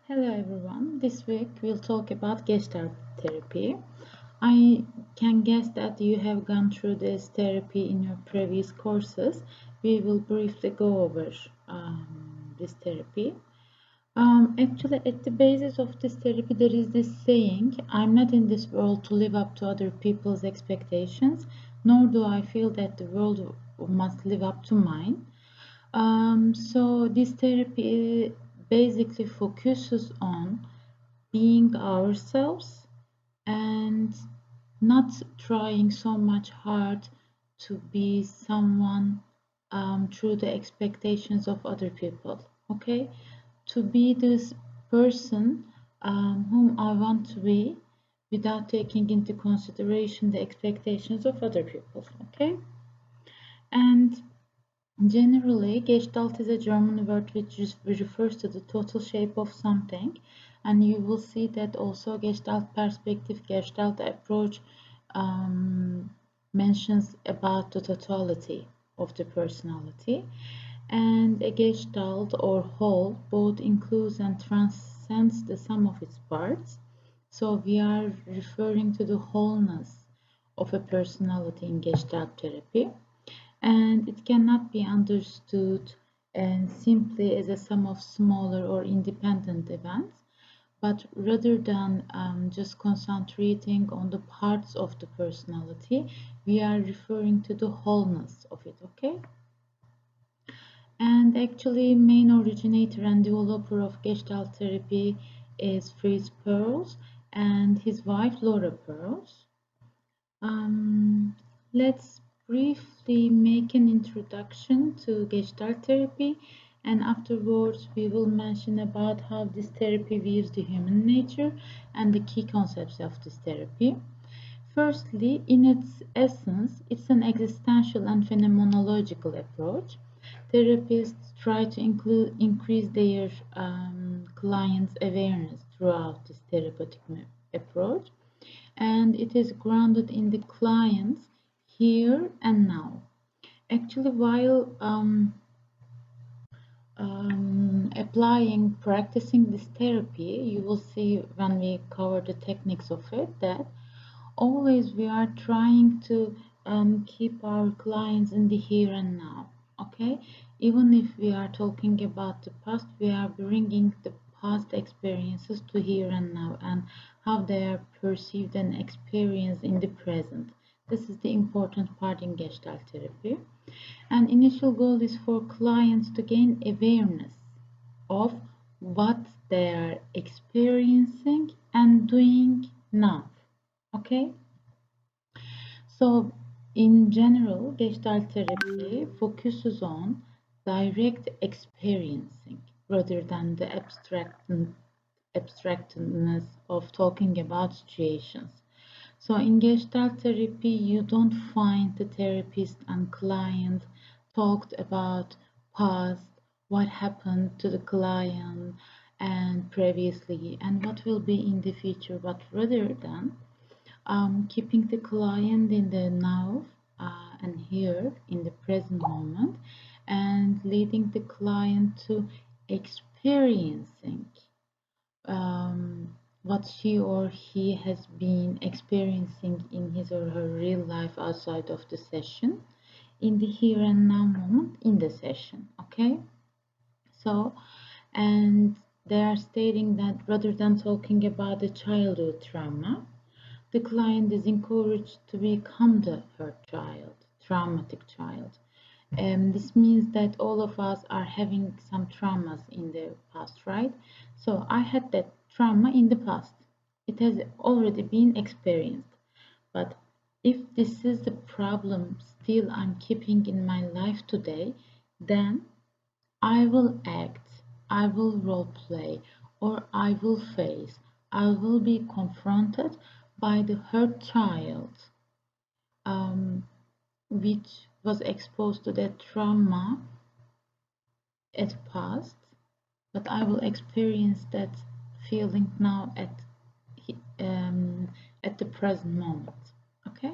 Hello everyone. This week we'll talk about Gestalt therapy. I can guess that you have gone through this therapy in your previous courses. We will briefly go over this therapy. Actually, at the basis of this therapy, there is this saying, I'm not in this world to live up to other people's expectations, nor do I feel that the world must live up to mine. So this therapy basically focuses on being ourselves and not trying so much hard to be someone through the expectations of other people. Okay, to be this person whom I want to be without taking into consideration the expectations of other people. Okay, and generally, Gestalt is a German word which refers to the total shape of something, and you will see that also Gestalt perspective, Gestalt approach mentions about the totality of the personality, and a Gestalt or whole both includes and transcends the sum of its parts. So we are referring to the wholeness of a personality in Gestalt therapy, and it cannot be understood simply as a sum of smaller or independent events, but rather than just concentrating on the parts of the personality, we are referring to the wholeness of it. Okay, and actually main originator and developer of Gestalt therapy is Fritz Perls and his wife Laura Perls. Um, let's briefly make an introduction to Gestalt therapy, and afterwards we will mention about how this therapy views the human nature and the key concepts of this therapy. Firstly, in its essence, it's an existential and phenomenological approach. Therapists try to increase their clients' awareness throughout this therapeutic approach, and it is grounded in the client's here and now. Actually, while practicing this therapy, you will see when we cover the techniques of it that always we are trying to keep our clients in the here and now. Okay, even if we are talking about the past, we are bringing the past experiences to here and now and how they are perceived and experienced in the present. This is the important part in Gestalt therapy. And initial goal is for clients to gain awareness of what they are experiencing and doing now. Okay, so in general, Gestalt therapy focuses on direct experiencing rather than the abstractness of talking about situations. So in Gestalt therapy, you don't find the therapist and client talked about past, what happened to the client and previously, and what will be in the future, but rather than keeping the client in the now and here in the present moment and leading the client to experiencing what she or he has been experiencing in his or her real life outside of the session in the here and now moment in the session. Okay, so and they are stating that rather than talking about the childhood trauma, the client is encouraged to become the hurt child, traumatic child. This means that all of us are having some traumas in the past, right? So I had that trauma in the past. It has already been experienced. But if this is the problem still I'm keeping in my life today, then I will act, I will role play, or I will face, I will be confronted by the hurt child, which was exposed to that trauma at the past, but I will experience that feeling now at the present moment. Okay,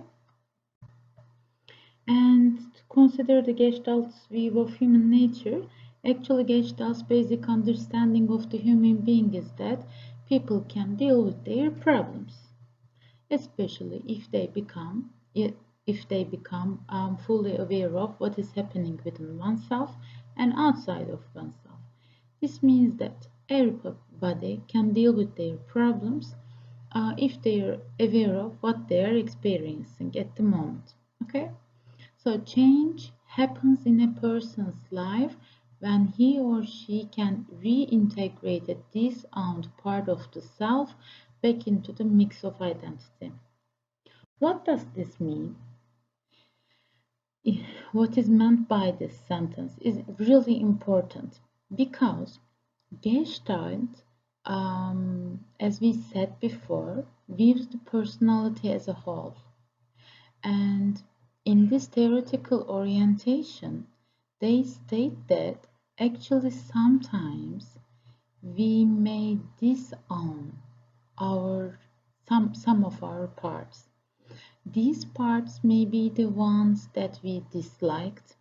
and to consider the Gestalt's view of human nature, Actually, Gestalt's basic understanding of the human being is that people can deal with their problems, especially if they become fully aware of what is happening within oneself and outside of oneself. This means that everybody can deal with their problems if they are aware of what they are experiencing at the moment. Okay? So change happens in a person's life when he or she can reintegrate a disowned part of the self back into the mix of identity. What does this mean? What is meant by this sentence is really important because Gestalt, as we said before, views the personality as a whole. And in this theoretical orientation, they state that actually sometimes we may disown our some of our parts. These parts may be the ones that we disliked,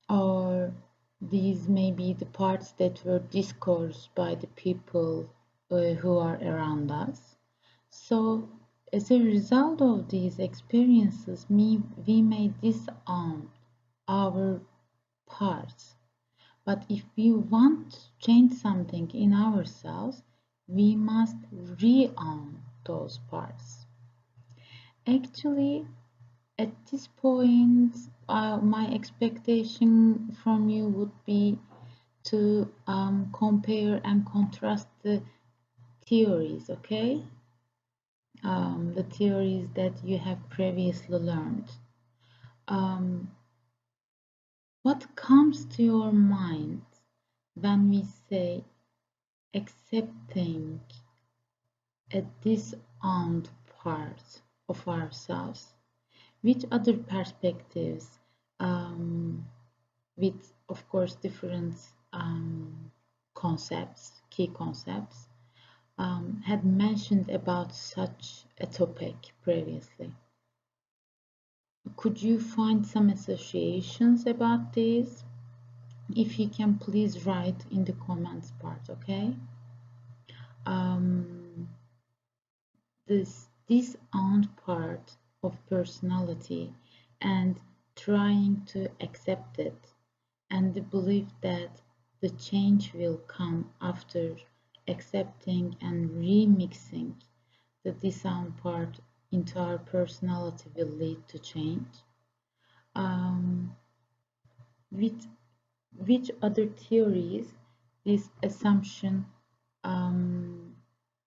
or these may be the parts that were discoursed by the people who are around us. So, as a result of these experiences, we may disown our parts. But if we want to change something in ourselves, we must re-own those parts. Actually, at this point, my expectation from you would be to compare and contrast the theories, okay? The theories that you have previously learned. What comes to your mind when we say accepting a disowned part of ourselves? Which other perspectives, with of course different concepts, key concepts, had mentioned about such a topic previously? Could you find some associations about this? If you can, please write in the comments part, okay? This disowned part of personality and trying to accept it, and the belief that the change will come after accepting and remixing the disowned part into our personality will lead to change. With which other theories this assumption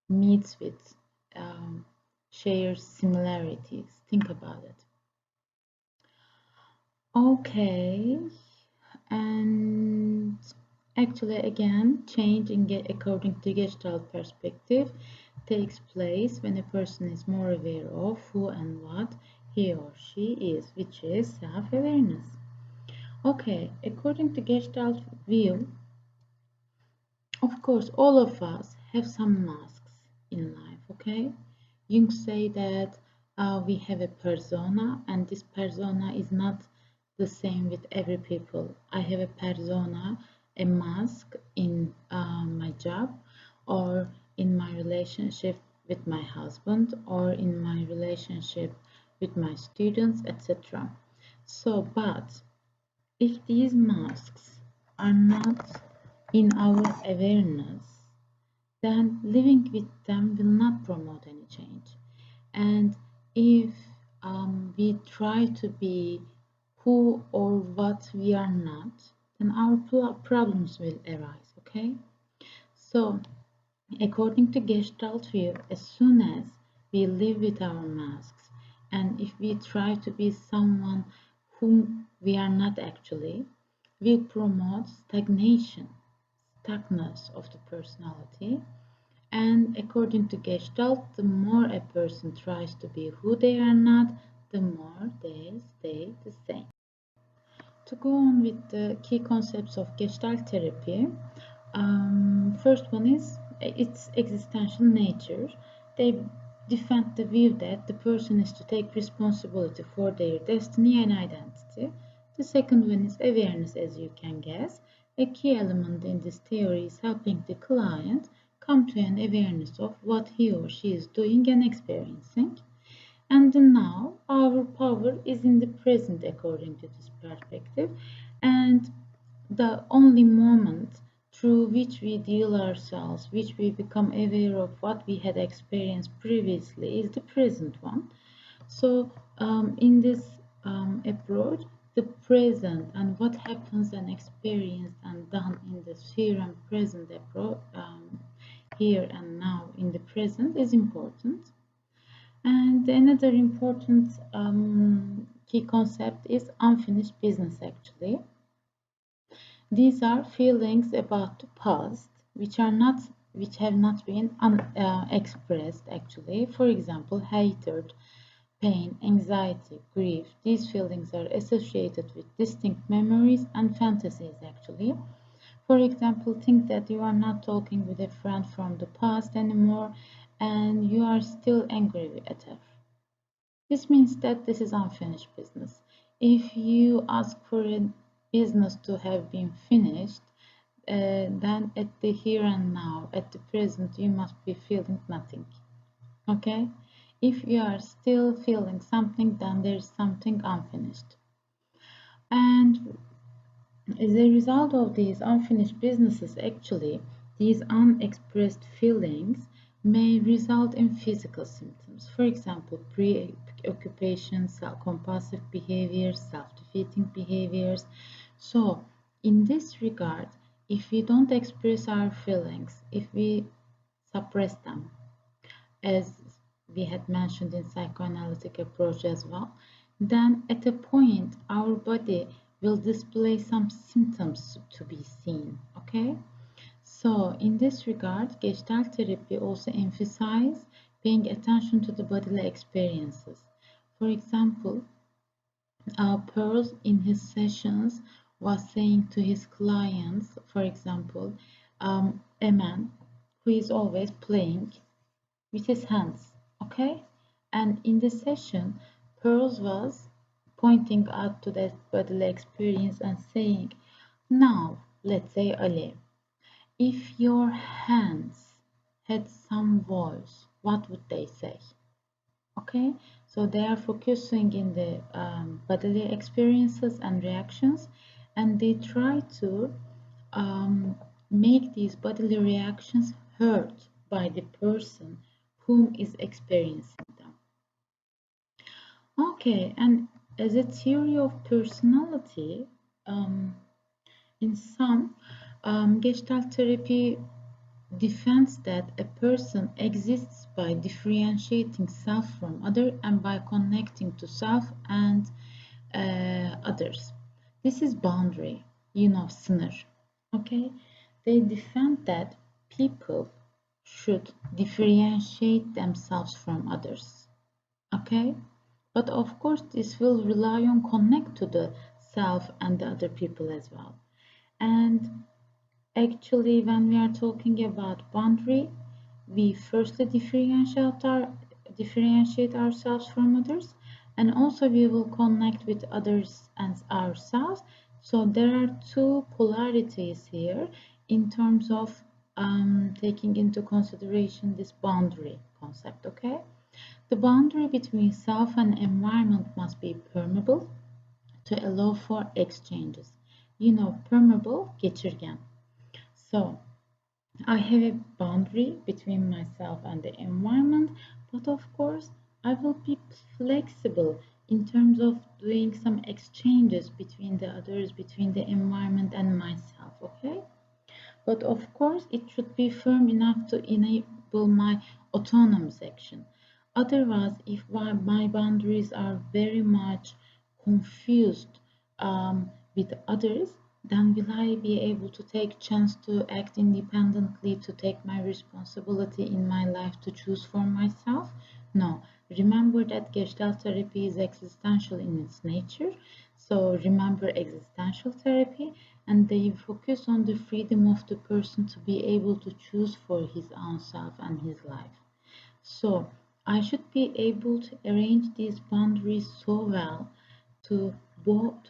meets with, shares similarities? Think about it. Okay, and actually again, change according to Gestalt perspective takes place when a person is more aware of who and what he or she is, which is self-awareness. Okay, according to Gestalt view, of course, all of us have some masks in life, okay? Jung say that we have a persona, and this persona is not the same with every people. I have a persona, a mask in my job, or in my relationship with my husband, or in my relationship with my students, etc. So, but if these masks are not in our awareness, then living with them will not promote any change. And if we try to be who or what we are not, then our problems will arise, okay? So, according to Gestalt view, as soon as we live with our masks, and if we try to be someone whom we are not actually, we promote stagnance of the personality. And according to Gestalt, the more a person tries to be who they are not, the more they stay the same. To go on with the key concepts of Gestalt therapy, first one is its existential nature. They defend the view that the person is to take responsibility for their destiny and identity. The second one is awareness, as you can guess. A key element in this theory is helping the client come to an awareness of what he or she is doing and experiencing. And now our power is in the present according to this perspective, and the only moment through which we deal ourselves, which we become aware of what we had experienced previously, is the present one. So in this approach, the present and what happens and experienced and done in this here and present approach, here and now in the present, is important. And another important key concept is unfinished business actually. These are feelings about the past which have not been expressed actually. For example, hatred, pain, anxiety, grief. These feelings are associated with distinct memories and fantasies actually. For example, think that you are not talking with a friend from the past anymore and you are still angry at her. This means that this is unfinished business. If you ask for a business to have been finished, then at the here and now, at the present, you must be feeling nothing. Okay? If you are still feeling something, then there is something unfinished. And as a result of these unfinished businesses, actually, these unexpressed feelings may result in physical symptoms. For example, preoccupation, compulsive behaviors, self-defeating behaviors. So, in this regard, if we don't express our feelings, if we suppress them, as we had mentioned in psychoanalytic approach as well, then at a point our body will display some symptoms to be seen. Okay, so in this regard, Gestalt therapy also emphasizes paying attention to the bodily experiences. For example, Pearl in his sessions was saying to his clients, for example, a man who is always playing with his hands, okay? And in the session, Pearls was pointing out to that bodily experience and saying, now, let's say Ali, if your hands had some voice, what would they say? Okay, so they are focusing in the bodily experiences and reactions, and they try to make these bodily reactions heard by the person whom is experiencing them. Okay, and as a theory of personality, in some Gestalt therapy defends that a person exists by differentiating self from other and by connecting to self and others. This is boundary, sınır. Okay, they defend that people should differentiate themselves from others. Okay, but of course this will rely on connect to the self and the other people as well. And actually, when we are talking about boundary, we firstly differentiate ourselves from others, and also we will connect with others and ourselves. So there are two polarities here in terms of taking into consideration this boundary concept, okay? The boundary between self and environment must be permeable to allow for exchanges. Permeable, geçirgen. So, I have a boundary between myself and the environment, but of course, I will be flexible in terms of doing some exchanges between the others, between the environment and myself, okay? But of course, it should be firm enough to enable my autonomous action. Otherwise, if my boundaries are very much confused with others, then will I be able to take chance to act independently, to take my responsibility in my life, to choose for myself? No. Remember that Gestalt therapy is existential in its nature. So remember existential therapy, and they focus on the freedom of the person to be able to choose for his own self and his life. So I should be able to arrange these boundaries so well to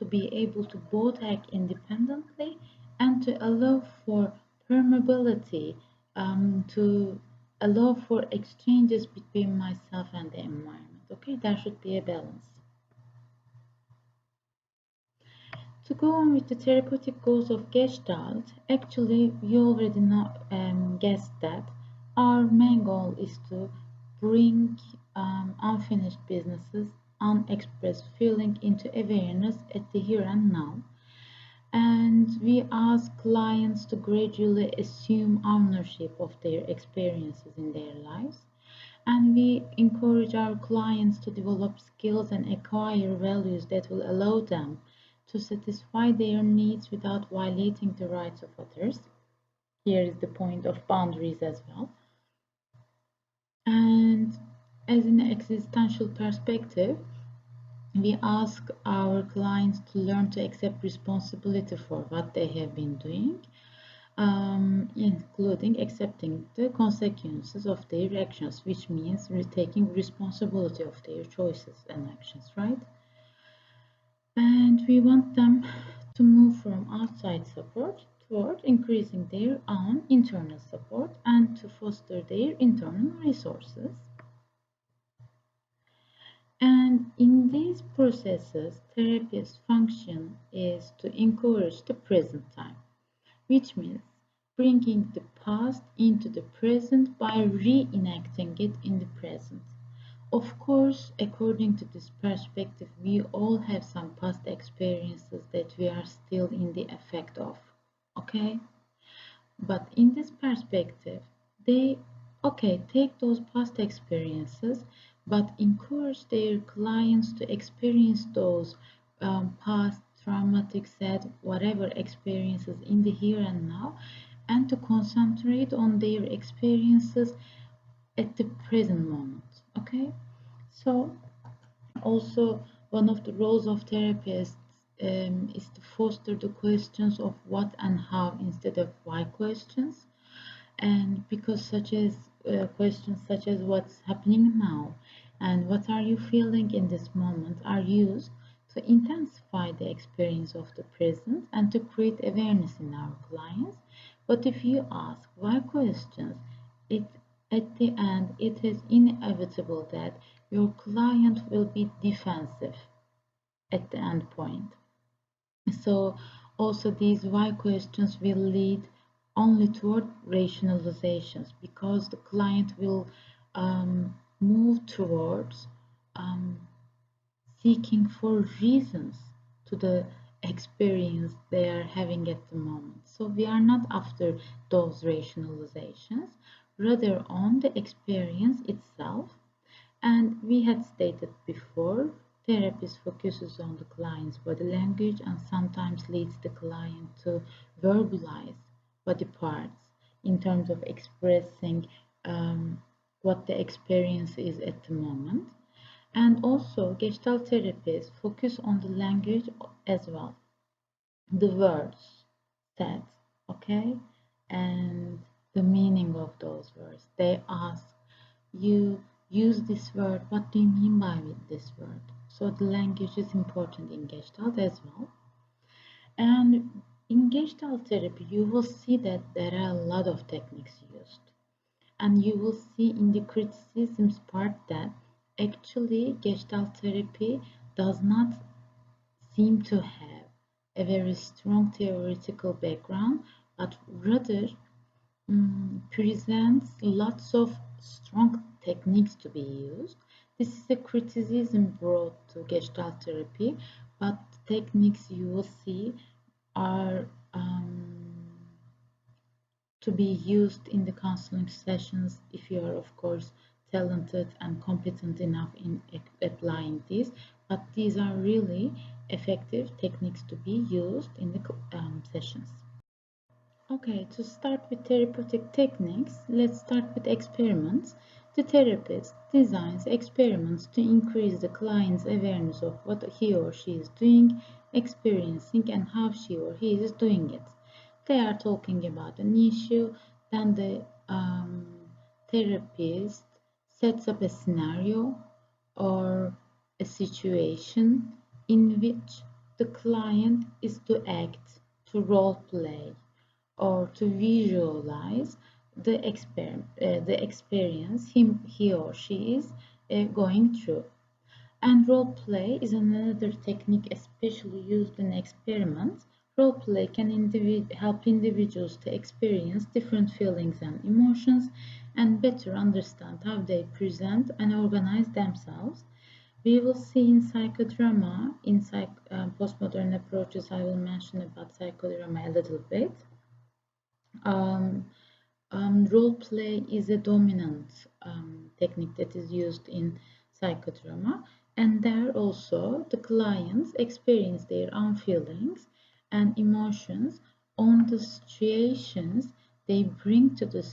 be able to both act independently and to allow for permeability, to allow for exchanges between myself and the environment. Okay, there should be a balance. To go on with the therapeutic goals of Gestalt, actually you already know, guessed that our main goal is to bring unfinished businesses, unexpressed feeling into awareness at the here and now. And we ask clients to gradually assume ownership of their experiences in their lives. And we encourage our clients to develop skills and acquire values that will allow them to satisfy their needs without violating the rights of others. Here is the point of boundaries as well. And as an existential perspective, we ask our clients to learn to accept responsibility for what they have been doing, including accepting the consequences of their actions, which means taking responsibility of their choices and actions, right? And we want them to move from outside support toward increasing their own internal support and to foster their internal resources. And in these processes, therapist's function is to encourage the present time, which means bringing the past into the present by reenacting it in the present. Of course, according to this perspective, we all have some past experiences that we are still in the effect of, okay? But in this perspective, they, okay, take those past experiences, but encourage their clients to experience those past traumatic, sad, whatever experiences in the here and now, and to concentrate on their experiences at the present moment. Okay, so also one of the roles of therapists is to foster the questions of what and how instead of why questions, and because such as questions such as what's happening now and what are you feeling in this moment are used to intensify the experience of the present and to create awareness in our clients. But if you ask why questions, it at the end it is inevitable that your client will be defensive at the end point. So also these why questions will lead only toward rationalizations because the client will move towards seeking for reasons to the experience they are having at the moment. So we are not after those rationalizations, rather on the experience itself. And we had stated before, therapist focuses on the client's body language and sometimes leads the client to verbalize body parts in terms of expressing what the experience is at the moment. And also, Gestalt therapists focus on the language as well, the words said, okay, and the meaning of those words. They ask you use this word, what do you mean by this word? So the language is important in Gestalt as well. And in Gestalt therapy, you will see that there are a lot of techniques used. And you will see in the criticisms part that actually Gestalt therapy does not seem to have a very strong theoretical background, but rather presents lots of strong techniques to be used. This is a criticism brought to Gestalt therapy, but the techniques you will see are to be used in the counseling sessions if you are, of course, talented and competent enough in applying these. But these are really effective techniques to be used in the sessions. Okay, to start with therapeutic techniques, let's start with experiments. The therapist designs experiments to increase the client's awareness of what he or she is doing, experiencing, and how she or he is doing it. They are talking about an issue, then the therapist sets up a scenario or a situation in which the client is to act, to role play, or to visualize the experience he or she is going through. And role play is another technique especially used in experiments. Role play can help individuals to experience different feelings and emotions and better understand how they present and organize themselves. We will see in psychodrama, in postmodern approaches, I will mention about psychodrama a little bit. Um, Role play is a dominant technique that is used in psychodrama, and there also the clients experience their own feelings and emotions on the situations they bring to the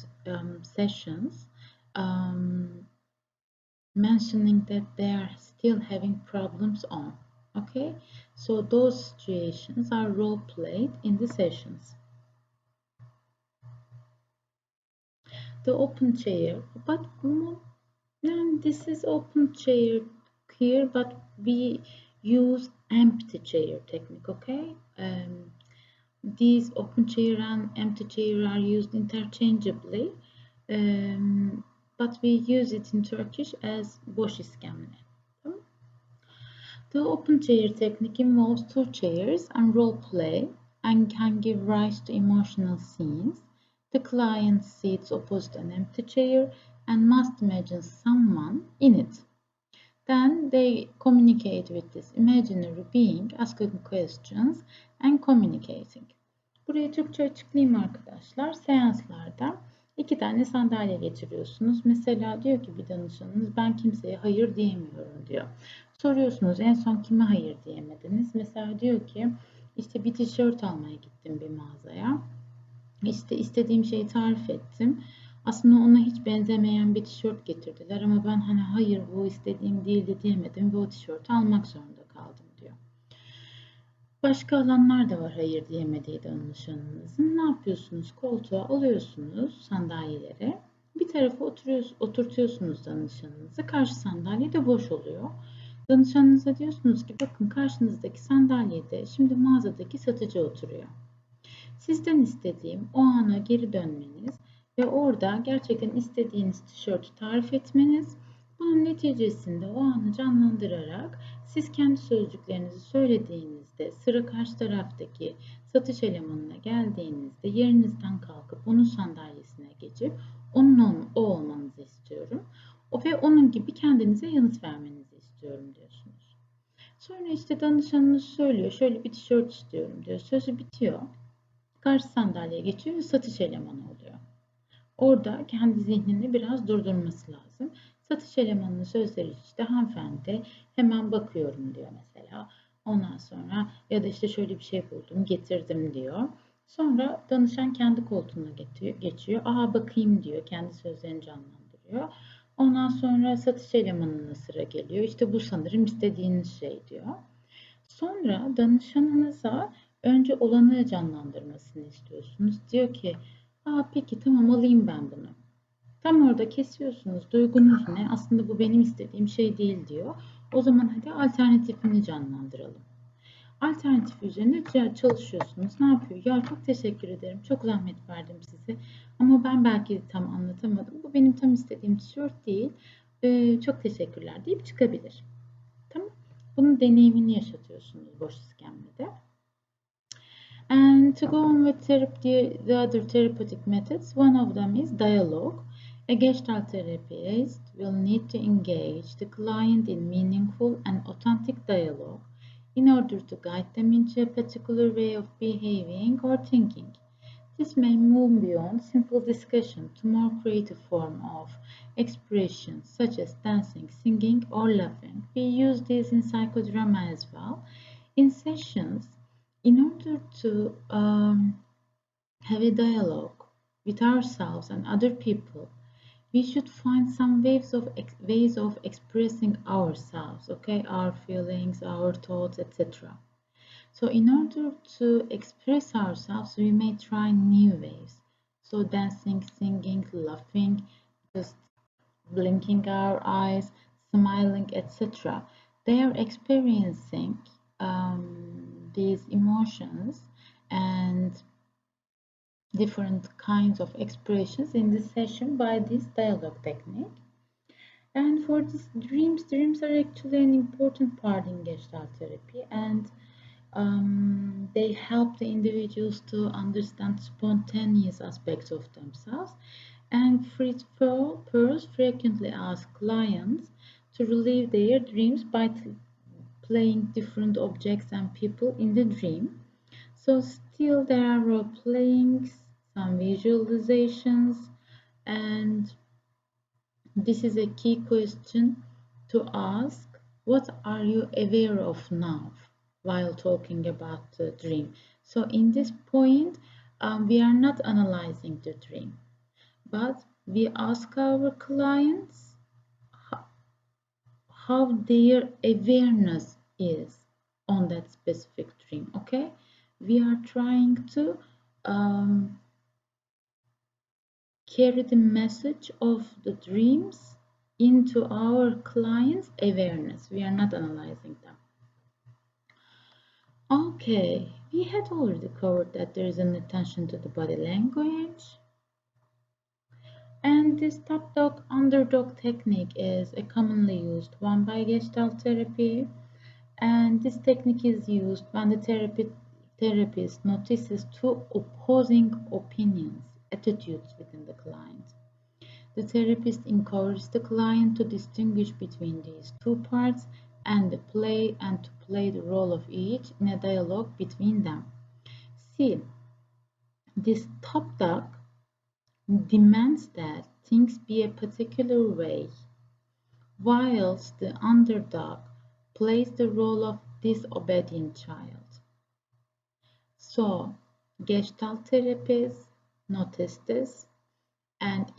sessions, um, mentioning that they are still having problems on. Okay, so those situations are role played in the sessions. The open chair, but this is open chair here, but we use empty chair technique. Okay, these open chair and empty chair are used interchangeably, but we use it in Turkish as boş iskemle. The open chair technique involves two chairs and role play and can give rise to emotional scenes. The client sits opposite an empty chair and must imagine someone in it. Then they communicate with this imaginary being, asking questions and communicating. Buraya Türkçe açıklayayım arkadaşlar. Seanslarda 2 tane sandalye getiriyorsunuz. Mesela diyor ki bir danışanınız ben kimseye hayır diyemiyorum diyor. Soruyorsunuz en son kime hayır diyemediniz? Mesela diyor ki işte bir tişört almaya gittim bir mağazaya. İşte istediğim şeyi tarif ettim. Aslında ona hiç benzemeyen bir tişört getirdiler ama ben hani hayır bu istediğim değildi diyemedim ve o tişörtü almak zorunda kaldım diyor. Başka alanlar da var hayır diyemediği danışanınızın. Ne yapıyorsunuz? Koltuğa alıyorsunuz sandalyeleri. Bir tarafa oturtuyorsunuz danışanınızı. Karşı sandalye de boş oluyor. Danışanınıza diyorsunuz ki bakın karşınızdaki sandalyede şimdi mağazadaki satıcı oturuyor. Sizden istediğim o ana geri dönmeniz ve orada gerçekten istediğiniz tişörtü tarif etmeniz. Bunun neticesinde o anı canlandırarak siz kendi sözcüklerinizi söylediğinizde sıra karşı taraftaki satış elemanına geldiğinizde yerinizden kalkıp onun sandalyesine geçip o olmanızı istiyorum. Ve onun gibi kendinize yanıt vermenizi istiyorum diyorsunuz. Sonra işte danışanınız söylüyor şöyle bir tişört istiyorum diyor. Sözü bitiyor. Karşı sandalyeye geçiyor ve satış elemanı oluyor. Orada kendi zihnini biraz durdurması lazım. Satış elemanının sözleri işte hanımefendi hemen bakıyorum diyor mesela. Ondan sonra ya da işte şöyle bir şey buldum getirdim diyor. Sonra danışan kendi koltuğuna geçiyor. Aha bakayım diyor. Kendi sözlerini canlandırıyor. Ondan sonra satış elemanına sıra geliyor. İşte bu sanırım istediğiniz şey diyor. Sonra danışanınıza önce olanı canlandırmasını istiyorsunuz. Diyor ki, peki tamam alayım ben bunu. Tam orada kesiyorsunuz. Duygunuz ne? Aslında bu benim istediğim şey değil diyor. O zaman hadi alternatifini canlandıralım. Alternatif üzerine çalışıyorsunuz. Ne yapıyor? Ya çok teşekkür ederim. Çok zahmet verdim size. Ama ben belki tam anlatamadım. Bu benim tam istediğim tişört değil. Çok teşekkürler deyip çıkabilir. Tamam. Bunun deneyimini yaşatıyorsunuz boş iskemlede. And to go on with the other therapeutic methods, one of them is dialogue. A Gestalt therapist will need to engage the client in meaningful and authentic dialogue in order to guide them into a particular way of behaving or thinking. This may move beyond simple discussion to more creative form of expression, such as dancing, singing, or laughing. We use this in psychodrama as well. In sessions, in order to have a dialogue with ourselves and other people, we should find some ways of expressing ourselves, okay, our feelings, our thoughts, etc. So in order to express ourselves, we may try new ways. So dancing, singing, laughing, just blinking our eyes, smiling, etc. They are experiencing these emotions and different kinds of expressions in this session by this dialogue technique. And for this dreams are actually an important part in Gestalt therapy, and they help the individuals to understand spontaneous aspects of themselves. And Fritz Perls frequently asks clients to relive their dreams by playing different objects and people in the dream. So still there are role playings, some visualizations, and this is a key question to ask. What are you aware of now while talking about the dream? So in this point, we are not analyzing the dream, but we ask our clients how their awareness is on that specific dream. Okay, we are trying to carry the message of the dreams into our clients' awareness. We are not analyzing them. Okay, we had already covered that there is an attention to the body language. And this top dog, underdog technique is a commonly used one by Gestalt therapy. And this technique is used when the therapist notices two opposing opinions, attitudes within the client. The therapist encourages the client to distinguish between these two parts and to play the role of each in a dialogue between them. See, this top dog demands that things be a particular way, whilst the underdog plays the role of disobedient child. So, Gestalt therapists notice this, and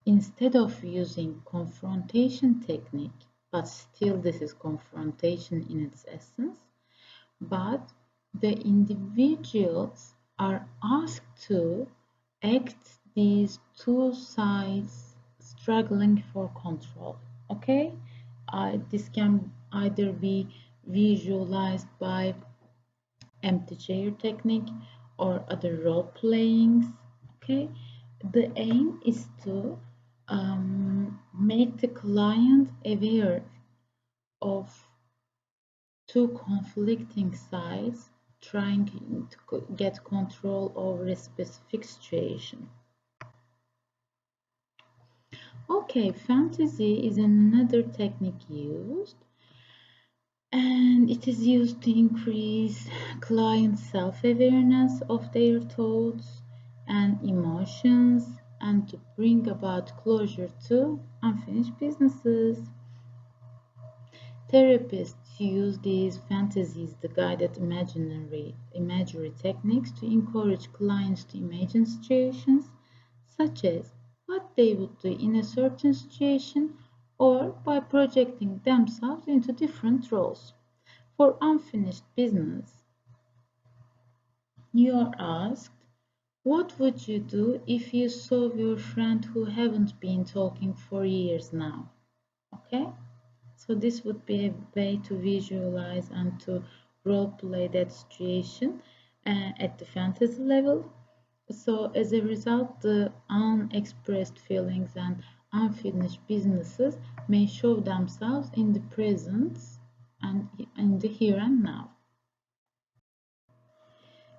instead of using confrontation technique, but still this is confrontation in its essence, but the individuals are asked to act these two sides struggling for control. Okay, this can either be visualized by empty chair technique or other role playings. Okay, the aim is to make the client aware of two conflicting sides trying to get control over a specific situation. Okay, fantasy is another technique used, and it is used to increase client self-awareness of their thoughts and emotions and to bring about closure to unfinished businesses. Therapists use these fantasies, the guided imagery techniques, to encourage clients to imagine situations such as what they would do in a certain situation or by projecting themselves into different roles. For unfinished business, you are asked, what would you do if you saw your friend who haven't been talking for years now? Okay? So this would be a way to visualize and to role play that situation at the fantasy level. So as a result, the unexpressed feelings and unfinished businesses may show themselves in the present and in the here and now.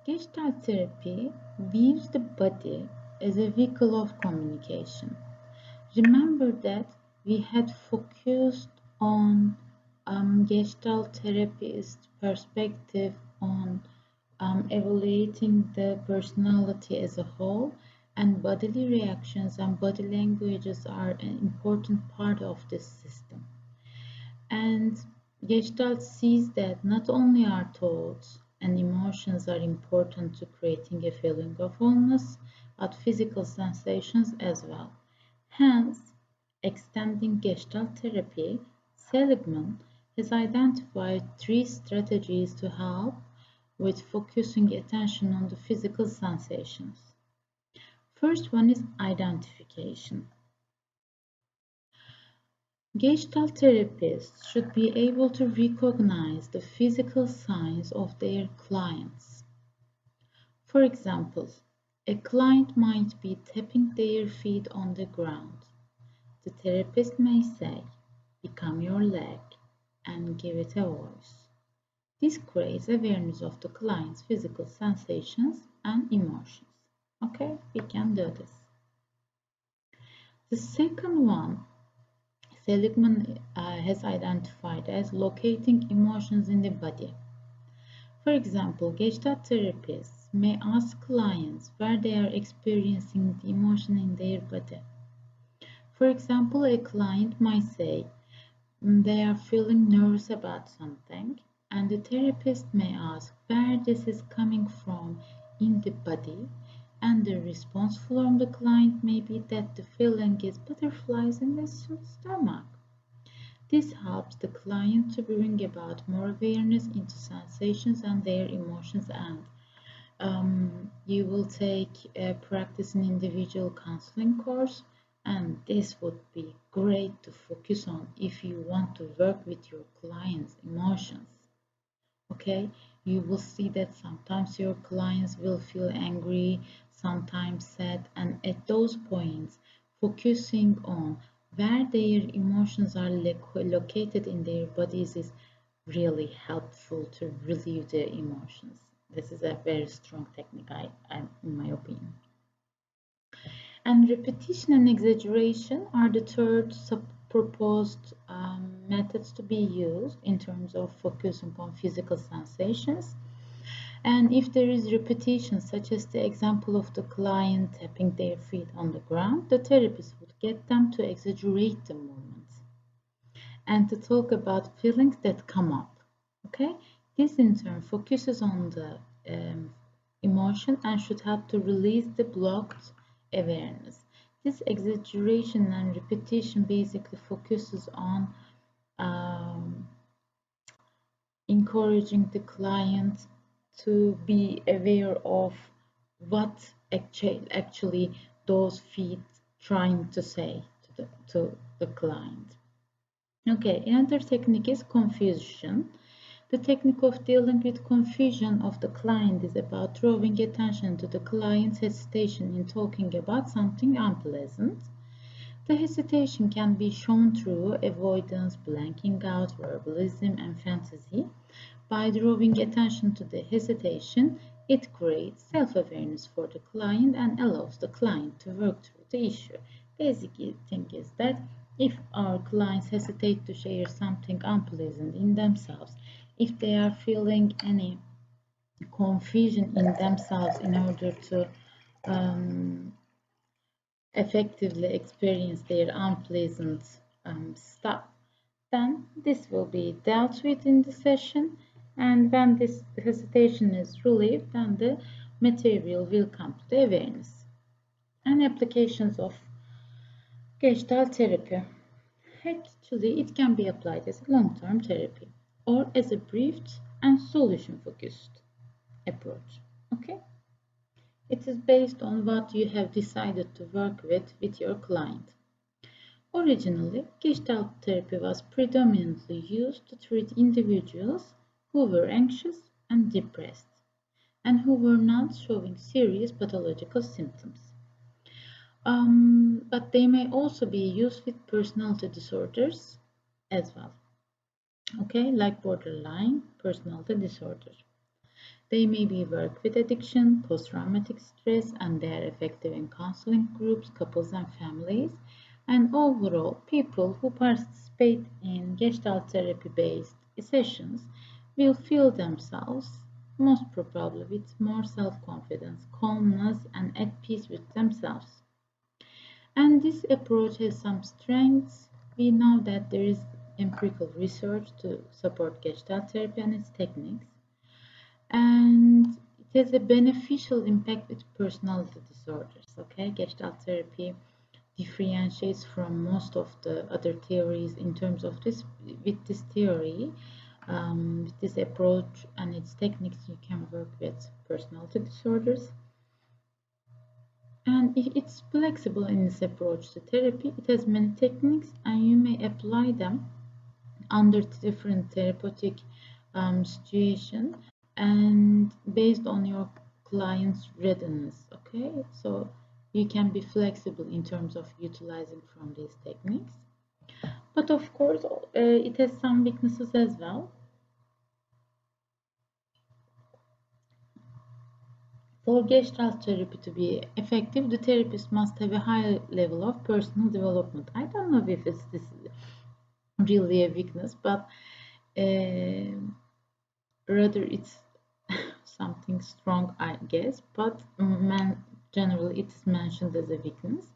Gestalt therapy views the body as a vehicle of communication. Remember that we had focused on Gestalt therapist perspective on evaluating the personality as a whole, and bodily reactions and body languages are an important part of this system. And Gestalt sees that not only our thoughts and emotions are important to creating a feeling of wholeness, but physical sensations as well. Hence, extending Gestalt therapy, Seligman has identified three strategies to help with focusing attention on the physical sensations. First one is identification. Gestalt therapists should be able to recognize the physical signs of their clients. For example, a client might be tapping their feet on the ground. The therapist may say, "Become your leg," and give it a voice. This creates awareness of the client's physical sensations and emotions. Okay, we can do this. The second one, Seligman has identified as locating emotions in the body. For example, Gestalt therapists may ask clients where they are experiencing the emotion in their body. For example, a client might say they are feeling nervous about something, and the therapist may ask where this is coming from in the body, and the response from the client may be that the feeling is butterflies in the stomach. This helps the client to bring about more awareness into sensations and their emotions, and you will take a practice in individual counseling course, and this would be great to focus on if you want to work with your clients' emotions. Okay, you will see that sometimes your clients will feel angry, sometimes sad, and at those points focusing on where their emotions are located in their bodies is really helpful to relieve their emotions. This is a very strong technique, in my opinion. And repetition and exaggeration are the third proposed methods to be used in terms of focus upon physical sensations. And if there is repetition, such as the example of the client tapping their feet on the ground, the therapist would get them to exaggerate the movements and to talk about feelings that come up. Okay, this in turn focuses on the emotion and should help to release the blocked awareness. This exaggeration and repetition basically focuses on encouraging the client to be aware of what actually those feet trying to say to the client. Okay, another technique is confusion. The technique of dealing with confusion of the client is about drawing attention to the client's hesitation in talking about something unpleasant. The hesitation can be shown through avoidance, blanking out, verbalism, and fantasy. By drawing attention to the hesitation, it creates self-awareness for the client and allows the client to work through the issue. Basic thing is that if our clients hesitate to share something unpleasant in themselves, if they are feeling any confusion in themselves in order to effectively experience their unpleasant stuff, then this will be dealt with in the session, and when this hesitation is relieved, then the material will come to the awareness. And applications of Gestalt therapy. Actually, it can be applied as a long-term therapy or as a brief and solution-focused approach. Okay? It is based on what you have decided to work with your client. Originally, Gestalt therapy was predominantly used to treat individuals who were anxious and depressed, and who were not showing serious pathological symptoms. But they may also be used with personality disorders as well, okay, like borderline personality disorder. They may be worked with addiction, post-traumatic stress, and they are effective in counseling groups, couples, and families. And overall, people who participate in Gestalt therapy-based sessions will feel themselves, most probably with more self-confidence, calmness, and at peace with themselves. And this approach has some strengths. We know that there is empirical research to support Gestalt therapy and its techniques, and it has a beneficial impact with personality disorders. Okay, Gestalt therapy differentiates from most of the other theories in terms of this. With this theory, with this approach and its techniques, you can work with personality disorders. And it's flexible in its approach to therapy. It has many techniques, and you may apply them under different therapeutic situation and based on your client's readiness. Okay, so you can be flexible in terms of utilizing from these techniques, but of course it has some weaknesses as well. For Gestalt therapy to be effective, the therapist must have a high level of personal development. I don't know if it's this really a weakness, but uh, rather it's something strong, I guess, but generally it is mentioned as a weakness.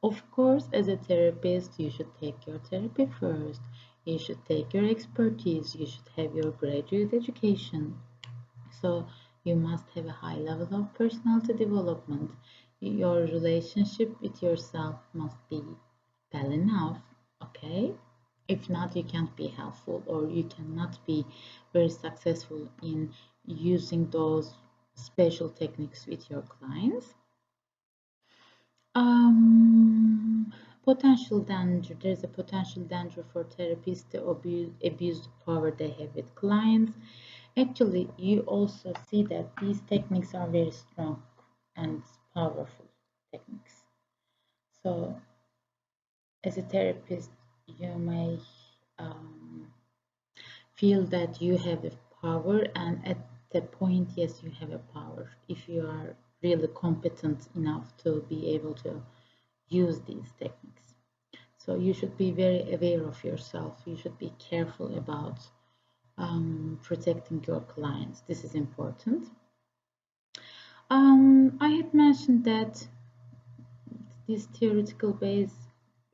Of course, as a therapist, you should take your therapy first. You should take your expertise. You should have your graduate education. So you must have a high level of personality development. Your relationship with yourself must be well enough, okay? If not, you can't be helpful or you cannot be very successful in using those special techniques with your clients. Potential danger. There's a potential danger for therapists to abuse the power they have with clients. Actually, you also see that these techniques are very strong and powerful techniques. So, as a therapist, you may feel that you have a power, and at the point, yes, you have a power if you are really competent enough to be able to use these techniques. So you should be very aware of yourself. You should be careful about protecting your clients. This is important. I had mentioned that this theoretical base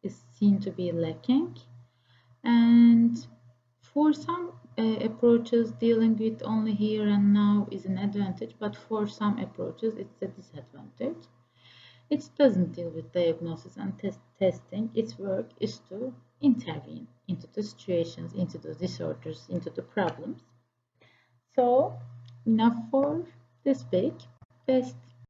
is seen to be lacking, and for some approaches, dealing with only here and now is an advantage, but for some approaches, it's a disadvantage. It doesn't deal with diagnosis and testing. Its work is to intervene into the situations, into the disorders, into the problems. So, enough for this week. Best